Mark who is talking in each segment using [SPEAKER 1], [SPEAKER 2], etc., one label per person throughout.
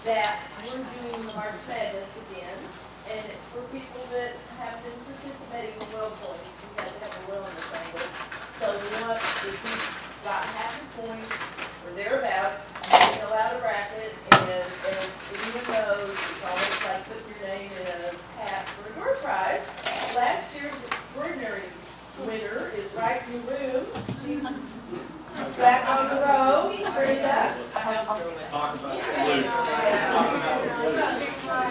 [SPEAKER 1] that we're doing the March Madness again, and it's for people that have been participating in well points. We have to have a wellness angle. So we want, if you've got half your points or thereabouts, you fill out a bracket, and as everyone knows, it's almost like putting your name in a hat for a door prize. Last year's extraordinary winner is right in the room. She's back on the row. Brenda.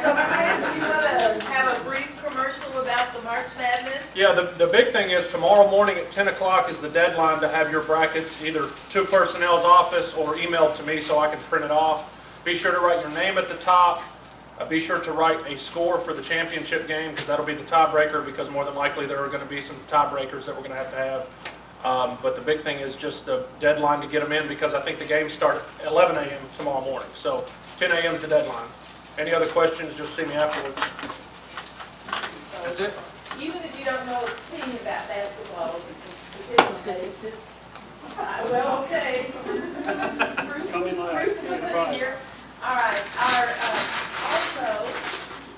[SPEAKER 1] So Chris, you want to have a brief commercial about the March Madness?
[SPEAKER 2] Yeah, the big thing is tomorrow morning at 10 o'clock is the deadline to have your brackets either to personnel's office or emailed to me so I can print it off. Be sure to write your name at the top. Be sure to write a score for the championship game because that'll be the tiebreaker, because more than likely there are going to be some tiebreakers that we're going to have. But the big thing is just the deadline to get them in, because I think the games start at 11 a.m. tomorrow morning. So 10 a.m. is the deadline. Any other questions, just see me afterwards. That's it.
[SPEAKER 1] Even if you don't know a thing about basketball, you can participate. Just, well, okay. Proof's good here. All right.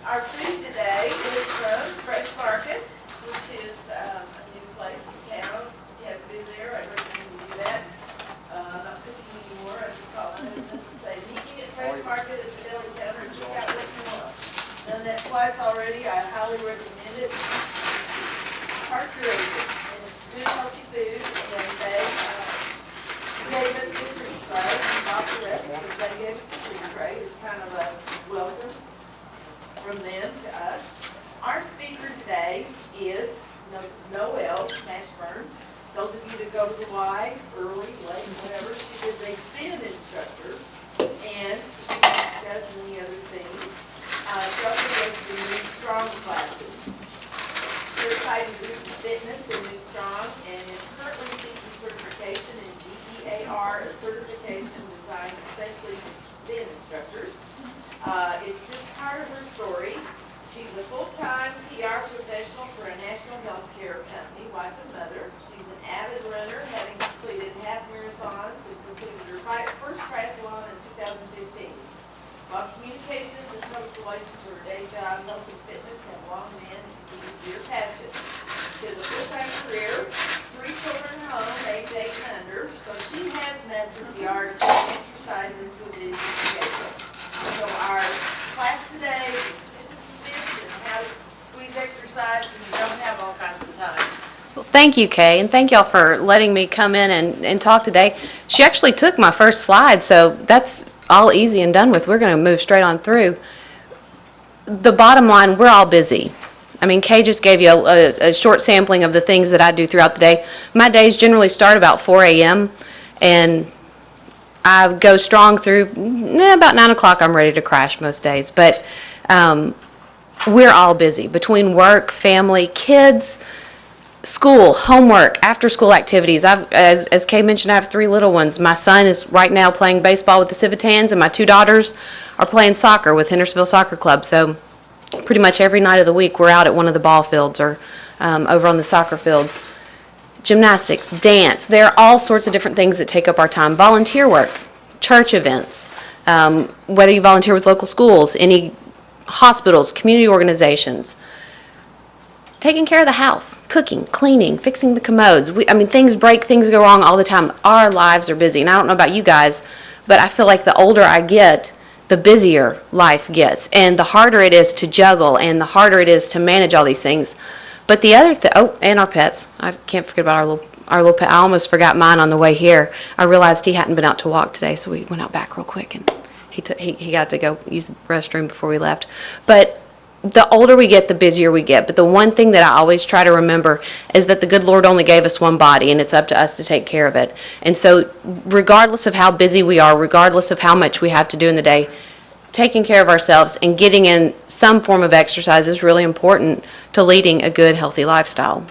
[SPEAKER 1] Our food today is from Fresh Market, which is a new place in town. If you have food there, I recommend you do that. I'm not cooking anymore. I just call it and say, meet me at Fresh Market at the deli counter and check out what you want. Done that twice already. I highly recommend it. Heart curated, and it's good, healthy food. And they gave us the treat tray, not the rest, but they gave us the treat tray. It's kind of a welcome from them to us. Our speaker today is Noelle Mashburn. Those of you that go to the Y, early, late, whatever, she is a spin instructor, and she does many other things. She also does the New Strong classes. Certified in group fitness in New Strong, and is currently seeking certification in GEAR, a certification designed especially for spin instructors. It's just part of her story. She's a full-time PR professional for a national healthcare company, wife and mother. She's an avid runner, having completed half marathons and completed her first triathlon in 2015. While communications and public relations are her day job, health and fitness have long been your passion. She has a full-time career, 3 children at home, age 8 and under, so she has mastered the art of exercise into a busy schedule. So our class today is fitness and how to squeeze exercise when you don't have all kinds of time.
[SPEAKER 3] Well, thank you, Kay, and thank y'all for letting me come in and talk today. She actually took my first slide, so that's all easy and done with. We're going to move straight on through. The bottom line, we're all busy. I mean, Kay just gave you a short sampling of the things that I do throughout the day. My days generally start about 4 a.m., and I go strong through about 9 o'clock. I'm ready to crash most days. But we're all busy between work, family, kids, school, homework, after-school activities. As Kay mentioned, I have 3 little ones. My son is right now playing baseball with the Civitans, and my 2 daughters are playing soccer with Hendersonville Soccer Club. So pretty much every night of the week, we're out at one of the ball fields or over on the soccer fields. Gymnastics, dance, there are all sorts of different things that take up our time. Volunteer work, church events, whether you volunteer with local schools, any hospitals, community organizations, taking care of the house, cooking, cleaning, fixing the commodes. Things break, things go wrong all the time. Our lives are busy, and I don't know about you guys, but I feel like the older I get, the busier life gets, and the harder it is to juggle, and the harder it is to manage all these things. But the other thing, and our pets. I can't forget about our little pet. I almost forgot mine on the way here. I realized he hadn't been out to walk today, so we went out back real quick, and he got to go use the restroom before we left. But the older we get, the busier we get. But the one thing that I always try to remember is that the good Lord only gave us one body, and it's up to us to take care of it. And so regardless of how busy we are, regardless of how much we have to do in the day, taking care of ourselves and getting in some form of exercise is really important to leading a good, healthy lifestyle.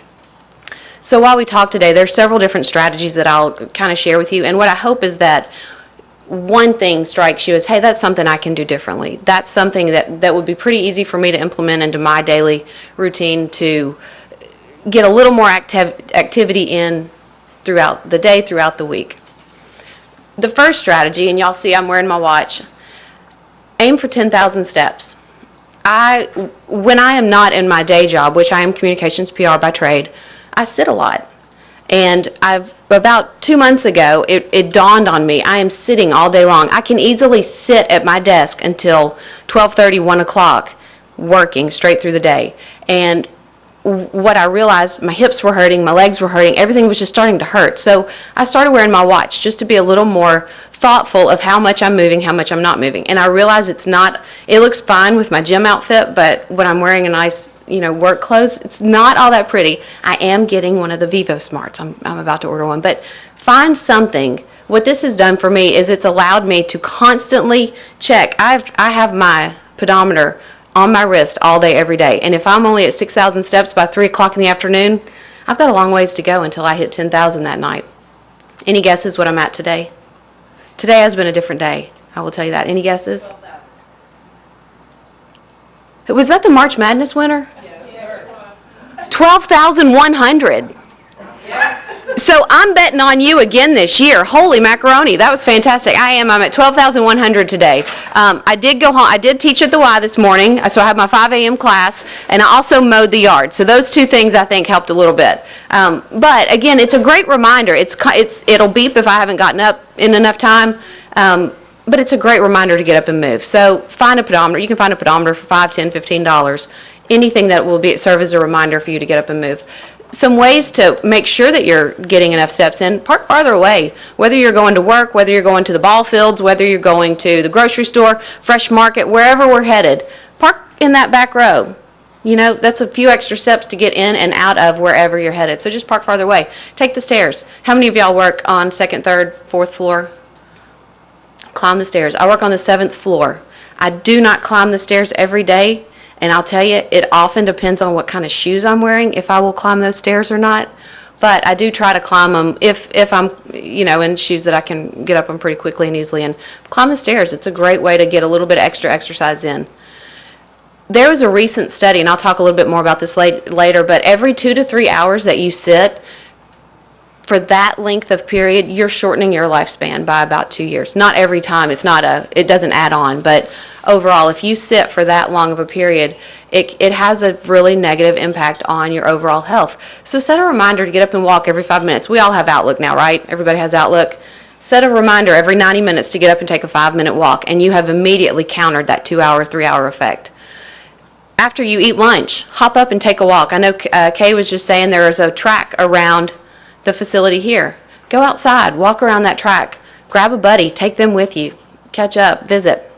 [SPEAKER 3] So while we talk today, there's several different strategies that I'll kind of share with you. And what I hope is that one thing strikes you as, hey, that's something I can do differently. That's something that would be pretty easy for me to implement into my daily routine to get a little more activity in throughout the day, throughout the week. The first strategy, and y'all see I'm wearing my watch, Aim for 10,000 steps. When I am not in my day job, which I am communications PR by trade, I sit a lot. And about 2 months ago, it dawned on me, I am sitting all day long. I can easily sit at my desk until 12:30, 1 o'clock, working straight through the day. And what I realized, my hips were hurting, my legs were hurting, everything was just starting to hurt. So I started wearing my watch just to be a little more thoughtful of how much I'm moving, how much I'm not moving. And I realize it looks fine with my gym outfit, but when I'm wearing a nice, work clothes, it's not all that pretty. I am getting one of the Vivo Smarts. I'm about to order one. But find something. What this has done for me is it's allowed me to constantly check. I have my pedometer on my wrist all day, every day. And if I'm only at 6,000 steps by 3 o'clock in the afternoon, I've got a long ways to go until I hit 10,000 that night. Any guesses what I'm at today? Today has been a different day. I will tell you that. Any guesses?
[SPEAKER 1] 12,000.
[SPEAKER 3] Was that the March Madness winner?
[SPEAKER 1] Yes.
[SPEAKER 3] 12,100.
[SPEAKER 1] Yes.
[SPEAKER 3] So I'm betting on you again this year. Holy macaroni, that was fantastic. I'm at 12,100 today. I did go home. I did teach at the Y this morning, so I have my 5 a.m. class, and I also mowed the yard. So those two things I think helped a little bit. But again, it's a great reminder. It'll beep if I haven't gotten up in enough time. But it's a great reminder to get up and move. So find a pedometer. You can find a pedometer for $5, $10, $15. Anything that will serve as a reminder for you to get up and move. Some ways to make sure that you're getting enough steps in: park farther away. Whether you're going to work, whether you're going to the ball fields, whether you're going to the grocery store, fresh market, wherever we're headed, park in that back row. That's a few extra steps to get in and out of wherever you're headed. So just park farther away. Take the stairs. How many of y'all work on 2nd, 3rd, 4th floor? Climb the stairs. I work on the 7th floor. I do not climb the stairs every day. And I'll tell you, it often depends on what kind of shoes I'm wearing, if I will climb those stairs or not. But I do try to climb them if I'm, in shoes that I can get up them pretty quickly and easily. And climb the stairs. It's a great way to get a little bit extra exercise in. There was a recent study, and I'll talk a little bit more about this later, but every 2 to 3 hours that you sit, for that length of period, you're shortening your lifespan by about 2 years. Not every time. It doesn't add on, but overall, if you sit for that long of a period, it has a really negative impact on your overall health. So set a reminder to get up and walk every 5 minutes. We all have Outlook now, right? Everybody has Outlook. Set a reminder every 90 minutes to get up and take a 5-minute walk, and you have immediately countered that 2-hour, 3-hour effect. After you eat lunch, hop up and take a walk. I know Kay was just saying there is a track around the facility here. Go outside, walk around that track, grab a buddy, take them with you, catch up, visit.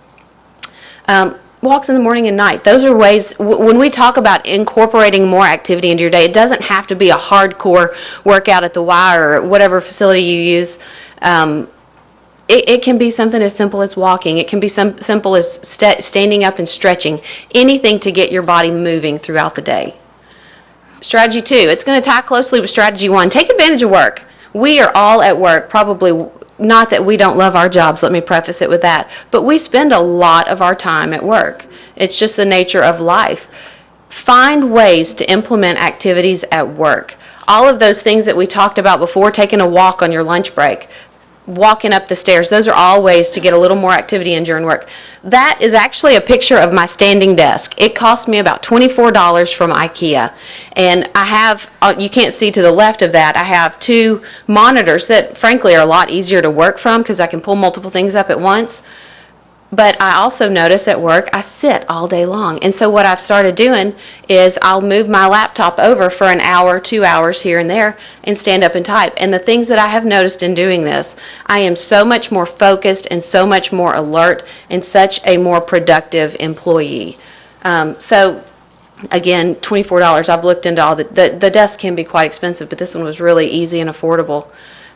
[SPEAKER 3] Walks in the morning and night. Those are ways, when we talk about incorporating more activity into your day, it doesn't have to be a hardcore workout at the Y or whatever facility you use. It can be something as simple as walking. It can be simple as standing up and stretching. Anything to get your body moving throughout the day. Strategy 2, it's going to tie closely with strategy 1. Take advantage of work. We are all at work, probably not that we don't love our jobs, let me preface it with that, but we spend a lot of our time at work. It's just the nature of life. Find ways to implement activities at work. All of those things that we talked about before, taking a walk on your lunch break, walking up the stairs, those are all ways to get a little more activity in during work. That is actually a picture of my standing desk. It cost me about $24 from IKEA. And I have, you can't see to the left of that, I have 2 monitors that frankly are a lot easier to work from because I can pull multiple things up at once. But I also notice at work, I sit all day long. And so what I've started doing is I'll move my laptop over for an hour, 2 hours here and there, and stand up and type. And the things that I have noticed in doing this, I am so much more focused and so much more alert and such a more productive employee. So again, $24, I've looked into all the desk can be quite expensive, but this one was really easy and affordable.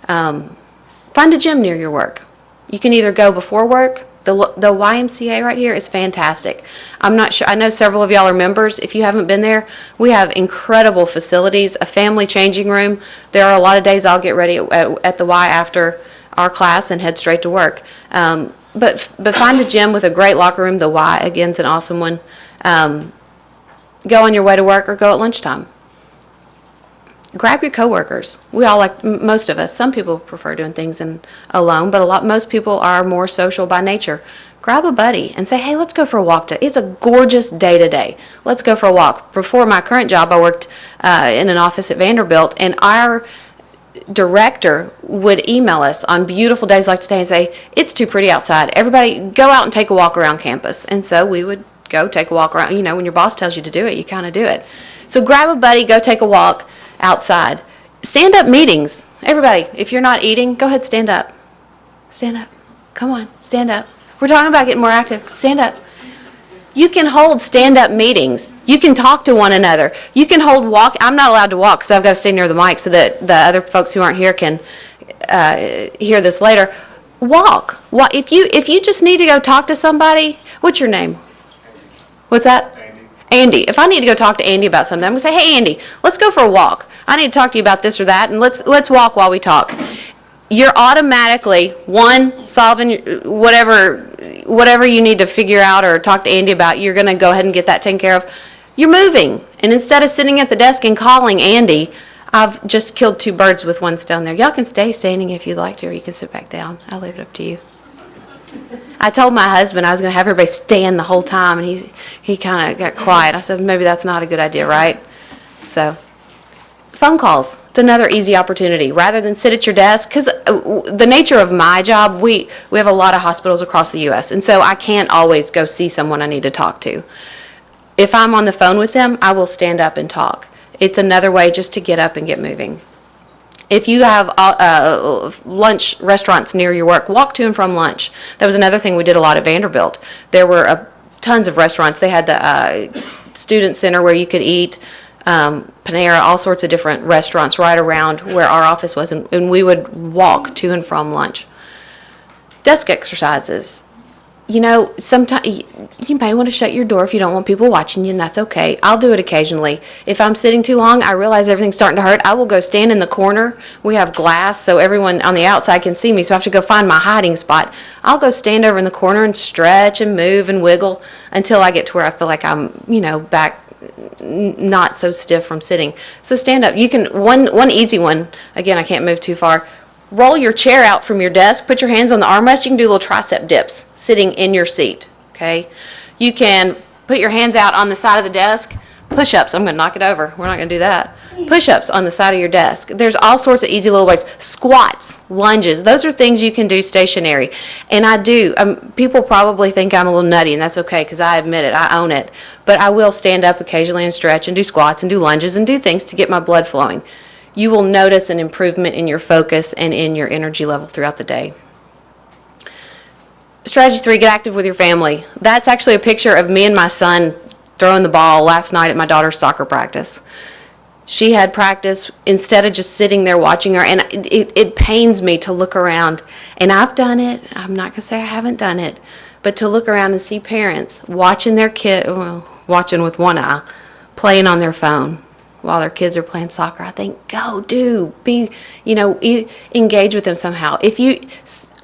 [SPEAKER 3] Find a gym near your work. You can either go before work. The YMCA right here is fantastic. I'm not sure, I know several of y'all are members. If you haven't been there, we have incredible facilities, a family changing room. There are a lot of days I'll get ready at the Y after our class and head straight to work. But find a gym with a great locker room. The Y, again, is an awesome one. Go on your way to work or go at lunchtime. grab your coworkers. We all like, most of us, some people prefer doing things alone, but most people are more social by nature. Grab a buddy and say, hey, let's go for a walk. It's a gorgeous day today. Let's go for a walk. Before my current job, I worked in an office at Vanderbilt, and our director would email us on beautiful days like today and say, it's too pretty outside. Everybody go out and take a walk around campus. And so we would go take a walk around. You know, when your boss tells you to do it, you kind of do it. So grab a buddy, go take a walk outside. Stand-up meetings. Everybody, if you're not eating, go ahead, stand up. Stand up. Come on, stand up. We're talking about getting more active. Stand up. You can hold stand-up meetings. You can talk to one another. You can hold walk. I'm not allowed to walk because I've got to stay near the mic so that the other folks who aren't here can hear this later. Walk. If you just need to go talk to somebody, what's your name? What's that? Andy. If I need to go talk to Andy about something, I'm going to say, hey, Andy, let's go for a walk. I need to talk to you about this or that, and let's walk while we talk. You're automatically, solving whatever you need to figure out or talk to Andy about. You're going to go ahead and get that taken care of. You're moving. And instead of sitting at the desk and calling Andy, I've just killed 2 birds with 1 stone there. Y'all can stay standing if you'd like to, or you can sit back down. I'll leave it up to you. I told my husband I was going to have everybody stand the whole time, and he kind of got quiet. I said, maybe that's not a good idea, right? So, phone calls. It's another easy opportunity. Rather than sit at your desk, because the nature of my job, we have a lot of hospitals across the U.S., and so I can't always go see someone I need to talk to. If I'm on the phone with them, I will stand up and talk. It's another way just to get up and get moving. If you have lunch restaurants near your work, walk to and from lunch. That was another thing we did a lot at Vanderbilt. There were tons of restaurants. They had the student center where you could eat, Panera, all sorts of different restaurants right around where our office was, and we would walk to and from lunch. Desk exercises. You know, sometimes you may want to shut your door if you don't want people watching you, and that's okay. I'll do it occasionally. If I'm sitting too long, I realize everything's starting to hurt, I will go stand in the corner. We have glass, so everyone on the outside can see me, so I have to go find my hiding spot. I'll go stand over in the corner and stretch and move and wiggle until I get to where I feel like I'm, back not so stiff from sitting. So stand up. You can, one easy one, again, I can't move too far. Roll your chair out from your desk, put your hands on the armrest. You can do little tricep dips sitting in your seat, okay? You can put your hands out on the side of the desk. Push-ups. I'm going to knock it over. We're not going to do that. Push-ups on the side of your desk. There's all sorts of easy little ways. Squats, lunges. Those are things you can do stationary. And I do. People probably think I'm a little nutty, and that's okay because I admit it. I own it. But I will stand up occasionally and stretch and do squats and do lunges and do things to get my blood flowing. You will notice an improvement in your focus and in your energy level throughout the day. Strategy 3, get active with your family. That's actually a picture of me and my son throwing the ball last night at my daughter's soccer practice. She had practice instead of just sitting there watching her, and it pains me to look around, and I've done it. I'm not going to say I haven't done it, but to look around and see parents watching their kid, watching with one eye, playing on their phone while their kids are playing soccer. I think, engage with them somehow.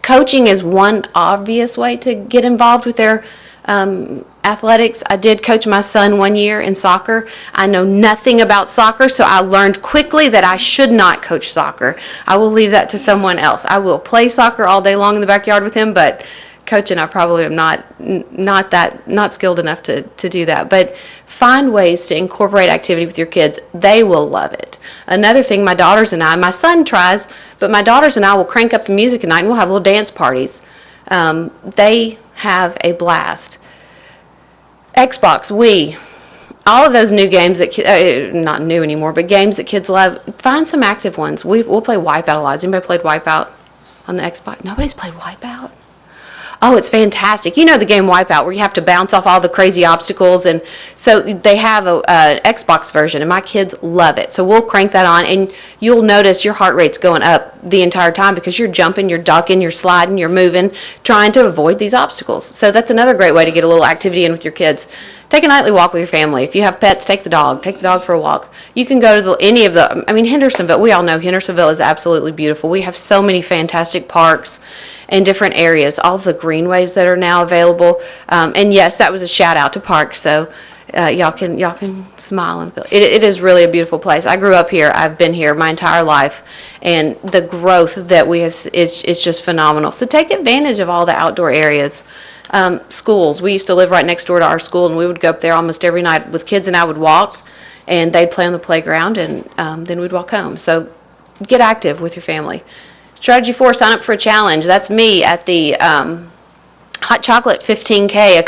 [SPEAKER 3] Coaching is one obvious way to get involved with their athletics. I did coach my son 1 year in soccer. I know nothing about soccer, so I learned quickly that I should not coach soccer. I will leave that to someone else. I will play soccer all day long in the backyard with him, but coaching, I probably am not skilled enough to do that. But find ways to incorporate activity with your kids. They will love it. Another thing, my son tries, but my daughters and I will crank up the music at night and we'll have little dance parties. They have a blast. Xbox, Wii, all of those new games that, not new anymore, but games that kids love, find some active ones. We'll play Wipeout a lot. Has anybody played Wipeout on the Xbox? Nobody's played Wipeout? Oh, it's fantastic. You know the game Wipeout where you have to bounce off all the crazy obstacles, and so they have an Xbox version, and my kids love it. So we'll crank that on, and you'll notice your heart rate's going up the entire time because you're jumping, you're ducking, you're sliding, you're moving, trying to avoid these obstacles. So that's another great way to get a little activity in with your kids. Take a nightly walk with your family. If you have pets, take the dog for a walk. You can go to Hendersonville, we all know Hendersonville is absolutely beautiful. We have so many fantastic parks in different areas, all the greenways that are now available. And yes, that was a shout out to parks, so y'all can smile and feel. It is really a beautiful place. I grew up here. I've been here my entire life, and the growth that we have is just phenomenal. So take advantage of all the outdoor areas. Schools. We used to live right next door to our school, and we would go up there almost every night with kids, and I would walk, and they'd play on the playground, and then we'd walk home. So get active with your family. Strategy 4, sign up for a challenge. That's me at the Hot Chocolate 15K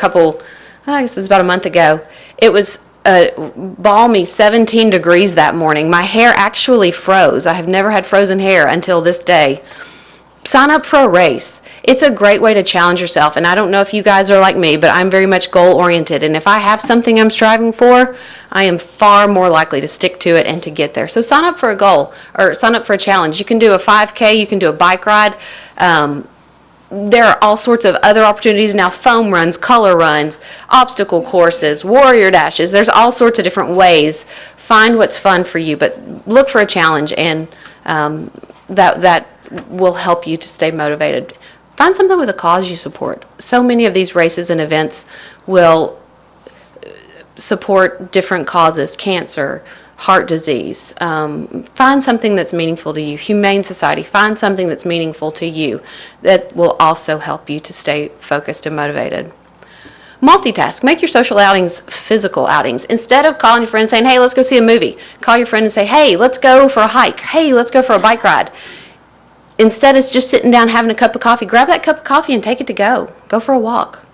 [SPEAKER 3] I guess it was about a month ago. It was a balmy 17 degrees that morning. My hair actually froze. I have never had frozen hair until this day. Sign up for a race. It's a great way to challenge yourself. And I don't know if you guys are like me, but I'm very much goal-oriented. And if I have something I'm striving for, I am far more likely to stick to it and to get there. So sign up for a goal or sign up for a challenge. You can do a 5K. You can do a bike ride. There are all sorts of other opportunities now, foam runs, color runs, obstacle courses, warrior dashes. There's all sorts of different ways. Find what's fun for you, but look for a challenge, and that will help you to stay motivated. Find something with a cause you support. So many of these races and events will support different causes, cancer, heart disease. Find something that's meaningful to you. Humane Society, find something that's meaningful to you that will also help you to stay focused and motivated. Multitask. Make your social outings physical outings. Instead of calling your friend and saying, hey, let's go see a movie, call your friend and say, hey, let's go for a hike. Hey, let's go for a bike ride. Instead, it's just sitting down having a cup of coffee. Grab that cup of coffee and take it to go. Go for a walk.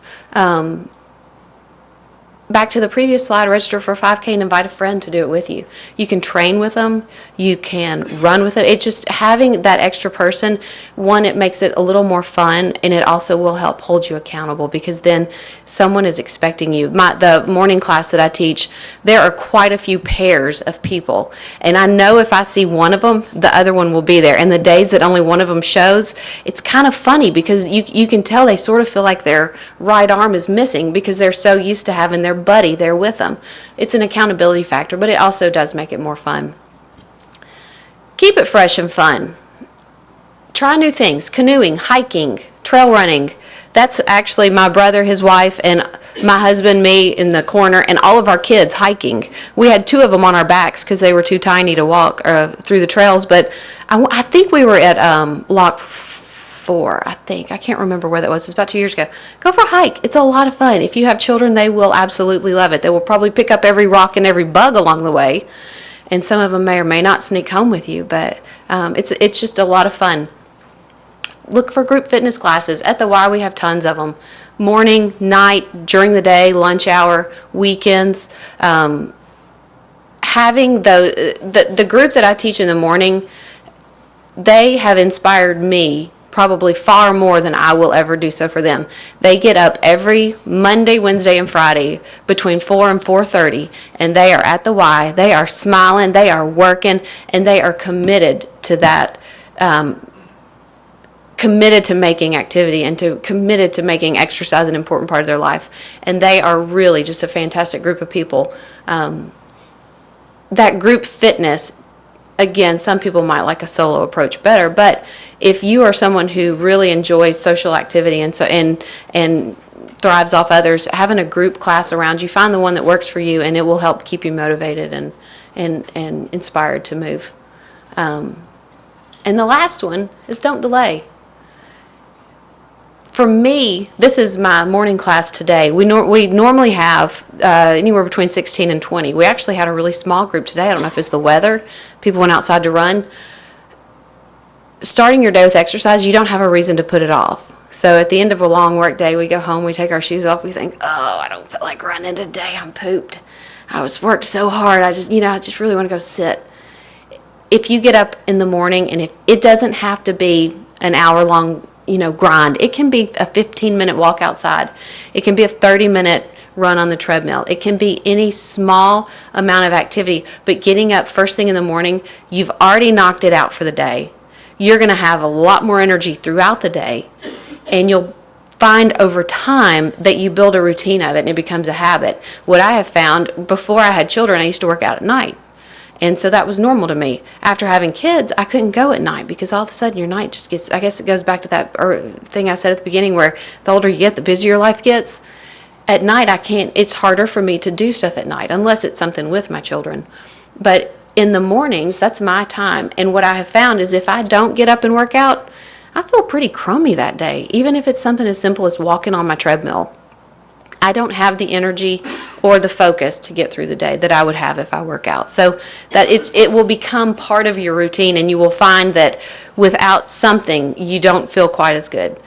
[SPEAKER 3] Back to the previous slide, register for a 5K and invite a friend to do it with you. You can train with them. You can run with them. It's just having that extra person. One, it makes it a little more fun, and it also will help hold you accountable because then someone is expecting you. The morning class that I teach, there are quite a few pairs of people, and I know if I see one of them, the other one will be there. And the days that only one of them shows, it's kind of funny because you can tell they sort of feel like their right arm is missing because they're so used to having their buddy there with them. It's an accountability factor, but it also does make it more fun. Keep it fresh and fun. Try new things. Canoeing, hiking, trail running. That's actually my brother, his wife, and my husband, me in the corner, and all of our kids hiking. We had 2 of them on our backs because they were too tiny to walk through the trails, but I think we were at Lock 4, I think. I can't remember where that was. It was about 2 years ago. Go for a hike. It's a lot of fun. If you have children, they will absolutely love it. They will probably pick up every rock and every bug along the way, and some of them may or may not sneak home with you, but it's just a lot of fun. Look for group fitness classes. At the Y, we have tons of them. Morning, night, during the day, lunch hour, weekends. Having the group that I teach in the morning, they have inspired me probably far more than I will ever do so for them. They get up every Monday, Wednesday, and Friday between 4 and 4:30, and they are at the Y. They are smiling, they are working, and they are committed to that, committed to making activity and committed to making exercise an important part of their life. And they are really just a fantastic group of people. That group fitness, again, some people might like a solo approach better, but if you are someone who really enjoys social activity and thrives off others, having a group class around you, find the one that works for you, and it will help keep you motivated and inspired to move. And the last one is don't delay. For me, this is my morning class today. We normally have anywhere between 16 and 20. We actually had a really small group today. I don't know if it's the weather. People went outside to run. Starting your day with exercise, you don't have a reason to put it off. So at the end of a long work day, we go home, we take our shoes off, we think, oh, I don't feel like running today. I'm pooped. I worked so hard. I just really want to go sit. If you get up in the morning, and if it doesn't have to be an hour-long grind. It can be a 15-minute walk outside. It can be a 30-minute run on the treadmill. It can be any small amount of activity, but getting up first thing in the morning, you've already knocked it out for the day. You're going to have a lot more energy throughout the day, and you'll find over time that you build a routine of it and it becomes a habit. What I have found, before I had children, I used to work out at night. And so that was normal to me. After having kids, I couldn't go at night because all of a sudden your night just gets, I guess it goes back to that thing I said at the beginning where the older you get, the busier life gets. at night I can't, it's harder for me to do stuff at night unless it's something with my children. But in the mornings, that's my time. And what I have found is if I don't get up and work out, I feel pretty crummy that day, even if it's something as simple as walking on my treadmill. I don't have the energy or the focus to get through the day that I would have if I work out. So that it will become part of your routine, and you will find that without something, you don't feel quite as good.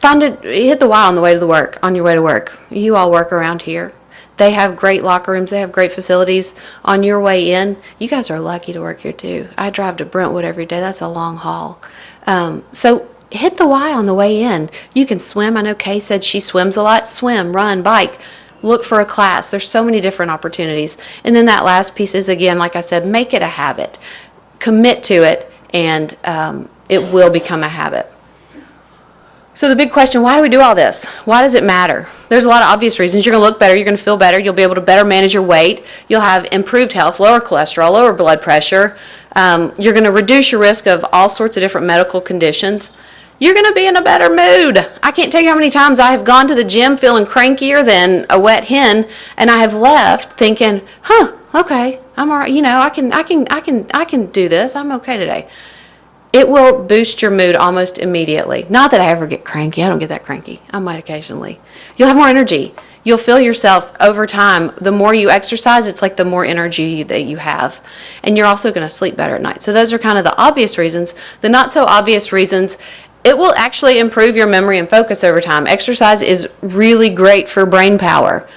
[SPEAKER 3] Hit the Y on the way to work, on your way to work. You all work around here. They have great locker rooms. They have great facilities. On your way in, you guys are lucky to work here too. I drive to Brentwood every day. That's a long haul. So hit the Y on the way in. You can swim. I know Kay said she swims a lot. Swim, run, bike. Look for a class. There's so many different opportunities. And then that last piece is, again, like I said, make it a habit. Commit to it, and it will become a habit. So the big question, why do we do all this? Why does it matter? There's a lot of obvious reasons. You're going to look better. You're going to feel better. You'll be able to better manage your weight. You'll have improved health, lower cholesterol, lower blood pressure. You're going to reduce your risk of all sorts of different medical conditions. You're going to be in a better mood. I can't tell you how many times I have gone to the gym feeling crankier than a wet hen, and I have left thinking, okay, I'm all right. I can do this. I'm okay today. It will boost your mood almost immediately. Not that I ever get cranky. I don't get that cranky. I might occasionally. You'll have more energy. You'll feel yourself over time. The more you exercise, it's like the more energy that you have. And you're also going to sleep better at night. So those are kind of the obvious reasons. The not so obvious reasons, it will actually improve your memory and focus over time. Exercise is really great for brain power.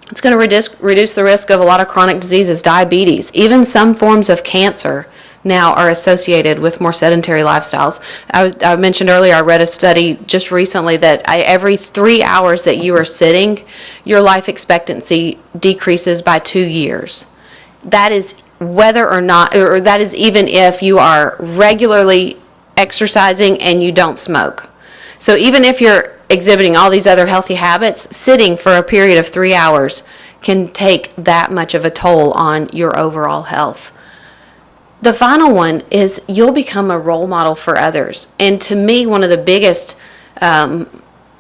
[SPEAKER 3] It's going to reduce the risk of a lot of chronic diseases, diabetes, even some forms of cancer now are associated with more sedentary lifestyles. I mentioned earlier, I read a study just recently that every 3 hours that you are sitting, your life expectancy decreases by 2 years. That is whether or not, or that is even if you are regularly exercising and you don't smoke. So even if you're exhibiting all these other healthy habits, sitting for a period of 3 hours can take that much of a toll on your overall health. The final one is you'll become a role model for others. And to me, one of the biggest, there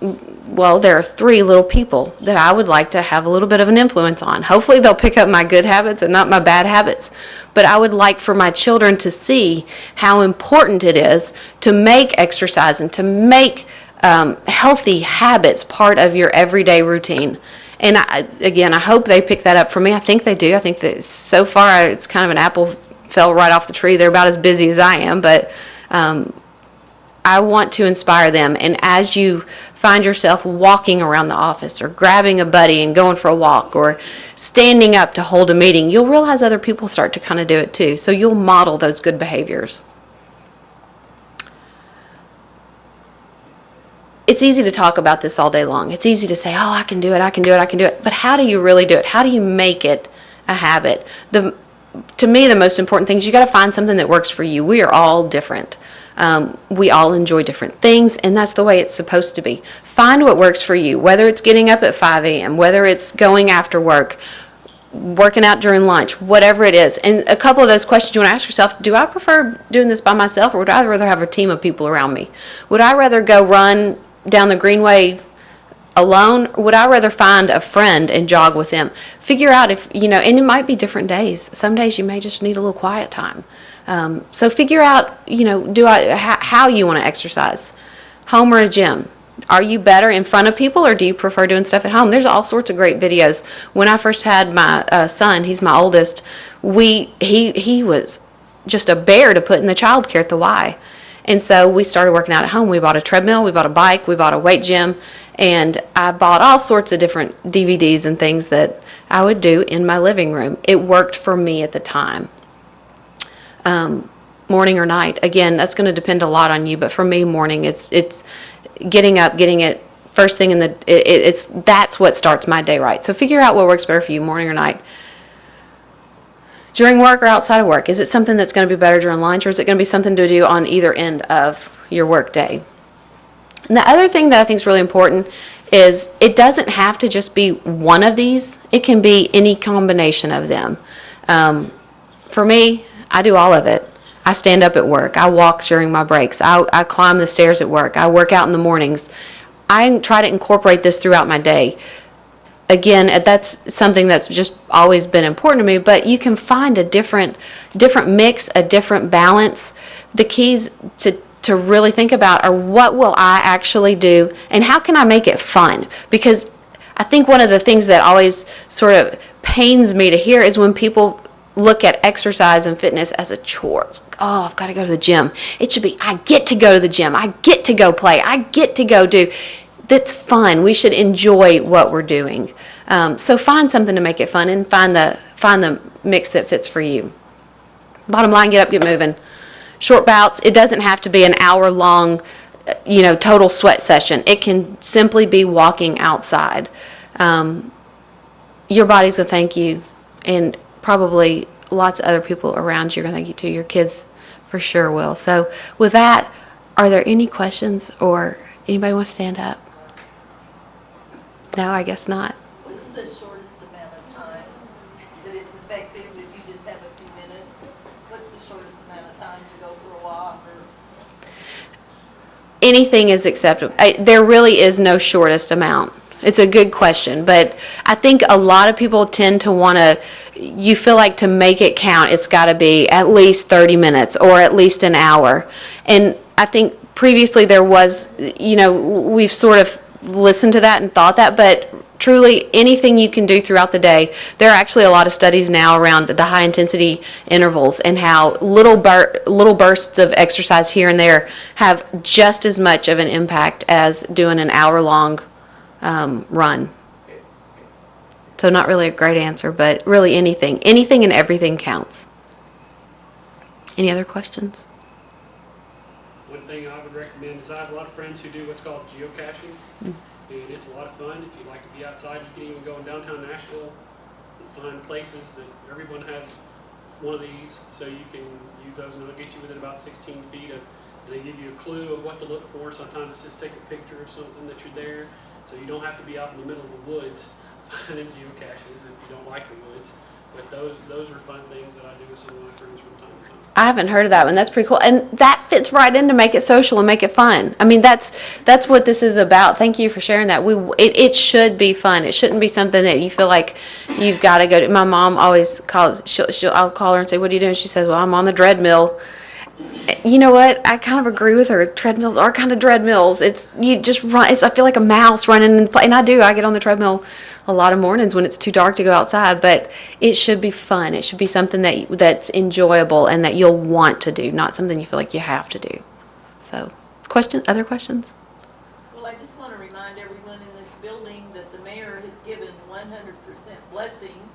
[SPEAKER 3] are 3 little people that I would like to have a little bit of an influence on. Hopefully they'll pick up my good habits and not my bad habits. But I would like for my children to see how important it is to make exercise and to make healthy habits part of your everyday routine. And I hope they pick that up from me. I think they do. I think that so far it's kind of an apple fell right off the tree. They're about as busy as I am, but I want to inspire them. And as you find yourself walking around the office or grabbing a buddy and going for a walk or standing up to hold a meeting, you'll realize other people start to kind of do it too. So you'll model those good behaviors. It's easy to talk about this all day long. It's easy to say, oh, I can do it, I can do it, I can do it. But how do you really do it? How do you make it a habit? To me, the most important thing is you got to find something that works for you. We are all different. We all enjoy different things, and that's the way it's supposed to be. Find what works for you, whether it's getting up at 5 a.m., whether it's going after work, working out during lunch, whatever it is. And a couple of those questions you want to ask yourself, do I prefer doing this by myself, or would I rather have a team of people around me? Would I rather go run down the Greenway alone, or would I rather find a friend and jog with them? Figure out if, and it might be different days. Some days you may just need a little quiet time. So figure out, how you want to exercise, home or a gym. Are you better in front of people, or do you prefer doing stuff at home? There's all sorts of great videos. When I first had my son, he's my oldest, he was just a bear to put in the childcare at the Y. And so we started working out at home. We bought a treadmill, we bought a bike, we bought a weight gym, and I bought all sorts of different DVDs and things that I would do in my living room. It worked for me at the time. Morning or night, again, that's going to depend a lot on you, but for me, morning, it's getting up, getting it first thing in the, that's what starts my day right. So figure out what works better for you, morning or night. During work or outside of work, is it something that's going to be better during lunch, or is it going to be something to do on either end of your work day? And the other thing that I think is really important is it doesn't have to just be one of these. It can be any combination of them. For me, I do all of it. I stand up at work. I walk during my breaks. I climb the stairs at work. I work out in the mornings. I try to incorporate this throughout my day. Again, that's something that's just always been important to me, but you can find a different mix, a different balance. The keys to really think about are, what will I actually do and how can I make it fun? Because I think one of the things that always sort of pains me to hear is when people look at exercise and fitness as a chore. It's like, oh, I've got to go to the gym. It should be, I get to go to the gym. I get to go play. I get to go do. That's fun. We should enjoy what we're doing. So find something to make it fun and find the mix that fits for you. Bottom line, get up, get moving. Short bouts. It doesn't have to be an hour-long, total sweat session. It can simply be walking outside. Your body's going to thank you, and probably lots of other people around you are going to thank you too. Your kids for sure will. So with that, are there any questions, or anybody want to stand up? No, I guess not.
[SPEAKER 4] What's the shortest amount of time that it's effective if you just have a few minutes? What's the shortest amount of time to go for a walk or?
[SPEAKER 3] Anything is acceptable. There really is no shortest amount. It's a good question, but I think a lot of people tend to want to, you feel like to make it count, it's got to be at least 30 minutes or at least an hour. And I think previously there was, we've sort of listened to that and thought that, but truly anything you can do throughout the day. There are actually a lot of studies now around the high intensity intervals and how little bursts of exercise here and there have just as much of an impact as doing an hour-long run. So not really a great answer, but really anything and everything counts. Any other questions?
[SPEAKER 5] One thing I would recommend is I have a lot of friends who do what's called geocaching, and it's a lot of fun. If you like to be outside, you can even go in downtown Nashville and find places that everyone has one of these, so you can use those, and it'll get you within about 16 feet of, and they give you a clue of what to look for. Sometimes it's just take a picture of something that you're there, so you don't have to be out in the middle of the woods finding geocaches if you don't like the woods. But those are fun things that I do with some of my friends from time to time.
[SPEAKER 3] I haven't heard of that one. That's pretty cool. And that fits right in to make it social and make it fun. I mean, that's what this is about. Thank you for sharing that. It should be fun. It shouldn't be something that you feel like you've got to go to. My mom always calls, I'll call her and say, what are you doing? She says, well, I'm on the treadmill. You know what? I kind of agree with her. Treadmills are kind of treadmills. You just run. I feel like a mouse running and play. And I do. I get on the treadmill a lot of mornings when it's too dark to go outside. But it should be fun. It should be something that's enjoyable and that you'll want to do, not something you feel like you have to do. So, other questions?
[SPEAKER 4] Well, I just want to remind everyone in this building that the mayor has given 100% blessing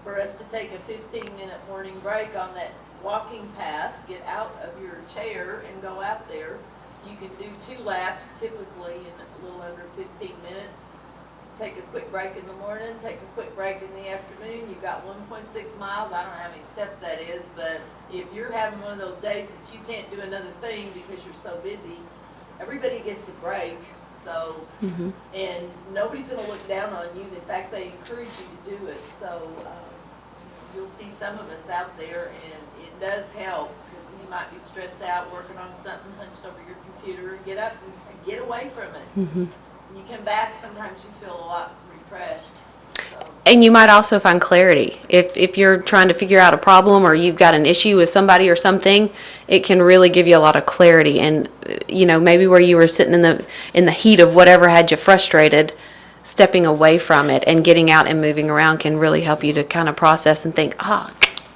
[SPEAKER 4] for us to take a 15-minute morning break on that walking path, get out of your chair and go out there. You can do 2 laps typically in a little under 15 minutes. Take a quick break in the morning, take a quick break in the afternoon. You've got 1.6 miles. I don't know how many steps that is, but if you're having one of those days that you can't do another thing because you're so busy, everybody gets a break. So, and nobody's going to look down on you. In fact, they encourage you to do it. So you'll see some of us out there, and it does help because you might be stressed out working on something, hunched over your computer, and get up and get away from it. When you come back, sometimes you feel a lot refreshed. So.
[SPEAKER 3] And you might also find clarity. If you're trying to figure out a problem or you've got an issue with somebody or something, it can really give you a lot of clarity. And maybe where you were sitting in the heat of whatever had you frustrated, stepping away from it and getting out and moving around can really help you to kind of process and think,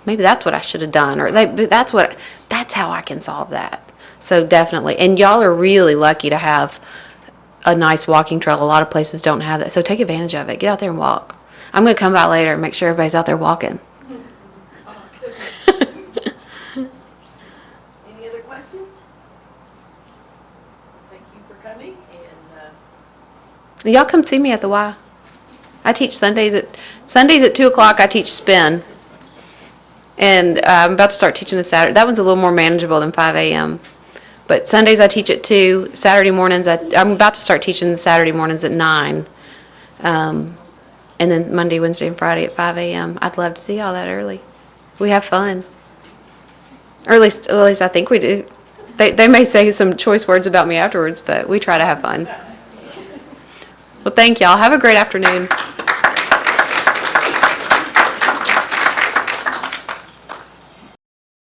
[SPEAKER 3] maybe that's what I should have done, or that's how I can solve that. So definitely. And y'all are really lucky to have a nice walking trail. A lot of places don't have that. So take advantage of it. Get out there and walk. I'm going to come by later and make sure everybody's out there walking.
[SPEAKER 4] Any other questions? Thank you for coming. And
[SPEAKER 3] Y'all come see me at the Y. I teach Sundays at 2 o'clock. I teach spin. And I'm about to start teaching a Saturday. That one's a little more manageable than 5 a.m. But Sundays I teach at 2. Saturday mornings, I'm about to start teaching Saturday mornings at 9. And then Monday, Wednesday, and Friday at 5 a.m. I'd love to see y'all that early. We have fun. Or at least I think we do. They may say some choice words about me afterwards, but we try to have fun. Well, thank y'all. Have a great afternoon.